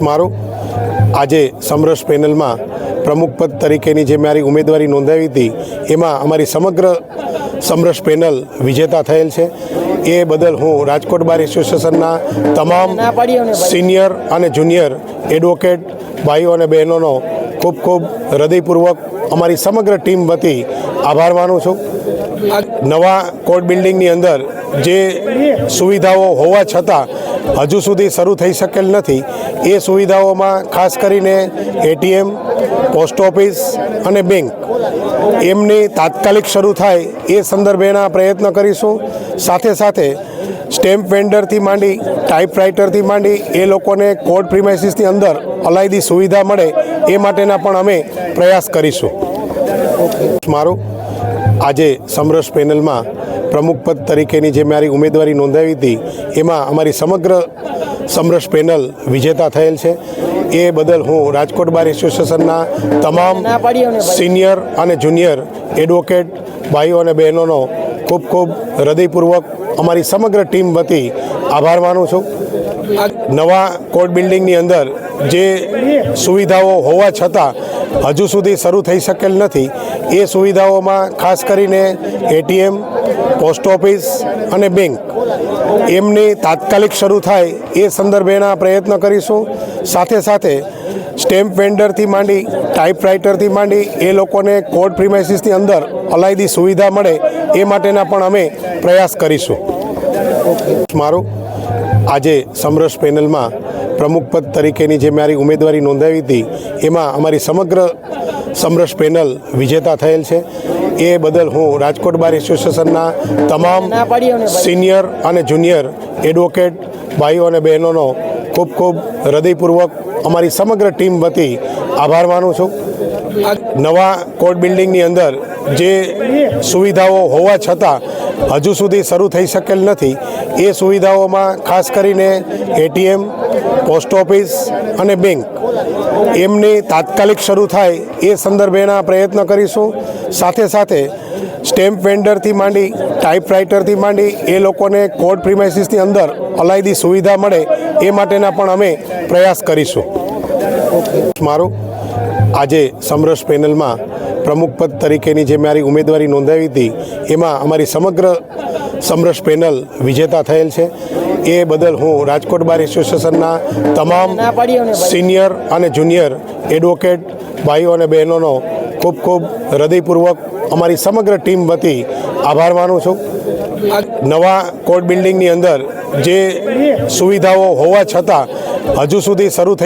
મારું આજે સમરસ પેનલમાં પ્રમુખ પદ તરીકેની જે મારી ઉમેદવારી નોંધાવી હતી એમાં અમારી સમગ્ર સમરસ પેનલ વિજેતા થયેલ છે। એ બદલ હું રાજકોટ બાર એસોસિએશનના તમામ સિનિયર અને જુનિયર એડવોકેટ ભાઈઓ અને બહેનોનો ખૂબ ખૂબ હૃદયપૂર્વક અમારી સમગ્ર ટીમ વતી આભાર માનું છું। નવા કોર્ટ બિલ્ડિંગની અંદર જે સુવિધાઓ હોવા છતાં હજુ સુધી શરૂ થઈ શકેલ નથી, એ સુવિધાઓમાં ખાસ કરીને એટીએમ, પોસ્ટ ઓફિસ અને બેંક એમની તાત્કાલિક શરૂ થાય એ સંદર્ભેના પ્રયત્ન કરીશું। સાથે સાથે સ્ટેમ્પ વેન્ડરથી માંડી ટાઈપરાઇટરથી માંડી એ લોકોને કોર્ટ પ્રિમાઇસીસની અંદર અલાયદી સુવિધા મળે એ માટેના પણ અમે પ્રયાસ કરીશું। મારું આજે સમરસ પેનલમાં પ્રમુખ પદ તરીકેની જે મારી ઉમેદવારી નોંધાવી હતી એમાં અમારી સમગ્ર સમરસ પેનલ વિજેતા થયેલ છે। એ બદલ હું રાજકોટ બાર એસોસિએશનના તમામ સિનિયર અને જુનિયર એડવોકેટ ભાઈઓ અને બહેનોનો ખૂબ ખૂબ હૃદયપૂર્વક અમારી સમગ્ર ટીમ વતી આભાર માનું છું। નવા કોર્ટ બિલ્ડિંગની અંદર જે સુવિધાઓ હોવા છતાં હજુ સુધી શરૂ થઈ શકેલ નથી, એ સુવિધાઓમાં ખાસ કરીને એટીએમ, પોસ્ટ ઓફિસ અને બેંક એમની તાત્કાલિક શરૂ થાય એ સંદર્ભેના પ્રયત્ન કરીશું। સાથે સાથે સ્ટેમ્પ વેન્ડરથી માંડી ટાઈપરાઇટરથી માંડી એ લોકોને કોર્ટ પ્રિમાઇસીસની અંદર અલાયદી સુવિધા મળે એ માટેના પણ અમે પ્રયાસ કરીશું। મારું આજે સમરસ પેનલમાં પ્રમુખ પદ તરીકેની જે મારી ઉમેદવારી નોંધાવી હતી એમાં અમારી સમગ્ર સમરસ પેનલ વિજેતા થયેલ છે। એ બદલ હું રાજકોટ બાર એસોસિએશનના તમામ સિનિયર અને જુનિયર એડવોકેટ ભાઈઓ અને બહેનોનો ખૂબ ખૂબ હૃદયપૂર્વક અમારી સમગ્ર ટીમ વતી આભાર માનું છું। નવા કોર્ટ બિલ્ડિંગની અંદર જે સુવિધાઓ હોવા છતાં હજુ સુધી શરૂ થઈ શકેલ નથી, એ સુવિધાઓમાં ખાસ કરીને એટીએમ, પોસ્ટ ઓફિસ અને બેંક એમની તાત્કાલિક શરૂ થાય એ સંદર્ભેના પ્રયત્ન કરીશું। સાથે સાથે સ્ટેમ્પ વેન્ડરથી માંડી ટાઈપરાઇટરથી માંડી એ લોકોને કોર્ટ પ્રિમાઇસીસની અંદર અલાયદી સુવિધા મળે એ માટેના પણ અમે પ્રયાસ કરીશું। મારું આજે સમરસ પેનલમાં પ્રમુખ પદ તરીકેની જે મારી ઉમેદવારી નોંધાવી હતી એમાં અમારી સમગ્ર સમરસ પેનલ વિજેતા થયેલ છે। એ બદલ હું રાજકોટ બાર એસોસિએશનના તમામ સિનિયર અને જુનિયર એડવોકેટ ભાઈઓ અને બહેનોનો ખૂબ ખૂબ હૃદયપૂર્વક અમારી સમગ્ર ટીમ વતી આભાર માનું છું। નવા કોર્ટ બિલ્ડિંગની અંદર જે સુવિધાઓ હોવા છતાં હજુ સુધી શરૂ થઈ